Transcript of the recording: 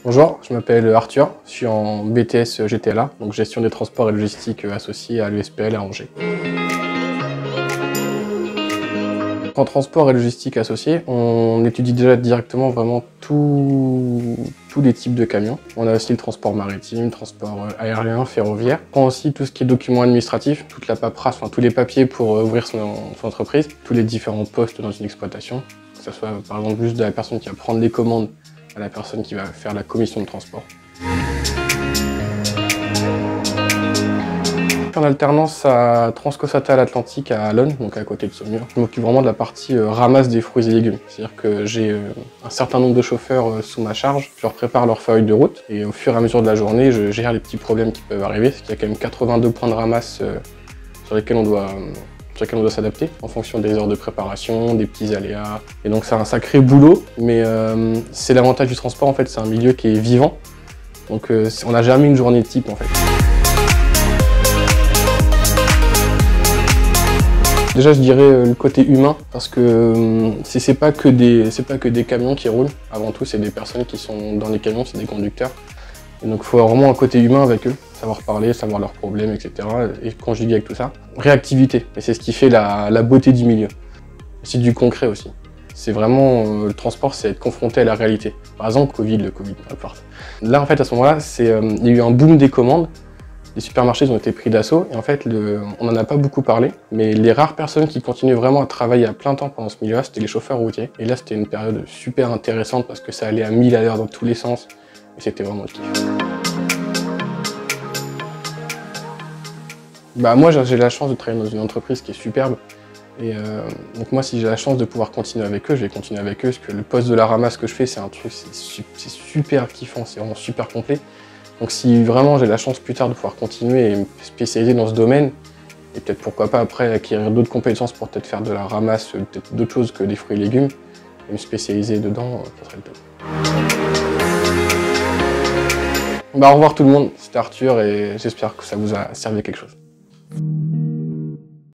Bonjour, je m'appelle Arthur, je suis en BTS GTLA, donc gestion des transports et logistique associée à l'ESPL à Angers. En transport et logistique associée, on étudie déjà directement vraiment tous les types de camions. On a aussi le transport maritime, transport aérien, ferroviaire. On prend aussi tout ce qui est documents administratifs, toute la paperasse, enfin tous les papiers pour ouvrir son entreprise, tous les différents postes dans une exploitation, que ce soit par exemple juste de la personne qui va prendre les commandes à la personne qui va faire la commission de transport. Je suis en alternance à Transcosatal Atlantique à Allonne, donc à côté de Saumur. Je m'occupe vraiment de la partie ramasse des fruits et légumes. C'est-à-dire que j'ai un certain nombre de chauffeurs sous ma charge, je leur prépare leur feuille de route et au fur et à mesure de la journée, je gère les petits problèmes qui peuvent arriver. Parce qu'il y a quand même 82 points de ramasse sur lesquels on doit s'adapter en fonction des heures de préparation, des petits aléas. Et donc c'est un sacré boulot, mais c'est l'avantage du transport en fait, c'est un milieu qui est vivant. Donc on n'a jamais une journée type en fait. Déjà je dirais le côté humain, parce que c'est pas que des camions qui roulent, avant tout c'est des personnes qui sont dans les camions, c'est des conducteurs. Et donc il faut vraiment un côté humain avec eux, savoir parler, savoir leurs problèmes, etc. et conjuguer avec tout ça. Réactivité, et c'est ce qui fait la beauté du milieu. C'est du concret aussi. C'est vraiment, le transport, c'est être confronté à la réalité. Par exemple, le Covid, peu importe. Là, en fait, à ce moment-là, il y a eu un boom des commandes. Les supermarchés ont été pris d'assaut, et en fait, on n'en a pas beaucoup parlé, mais les rares personnes qui continuaient vraiment à travailler à plein temps pendant ce milieu-là, c'était les chauffeurs routiers. Et là, c'était une période super intéressante parce que ça allait à 1000 à l'heure dans tous les sens, et c'était vraiment le kiff. Bah moi j'ai la chance de travailler dans une entreprise qui est superbe et donc moi si j'ai la chance de pouvoir continuer avec eux, je vais continuer avec eux parce que le poste de la ramasse que je fais c'est un truc, c'est super kiffant, c'est vraiment super complet. Donc si vraiment j'ai la chance plus tard de pouvoir continuer et me spécialiser dans ce domaine et peut-être pourquoi pas après acquérir d'autres compétences pour peut-être faire de la ramasse, peut-être d'autres choses que des fruits et légumes et me spécialiser dedans, ça serait le top. Bah au revoir tout le monde, c'était Arthur et j'espère que ça vous a servi à quelque chose.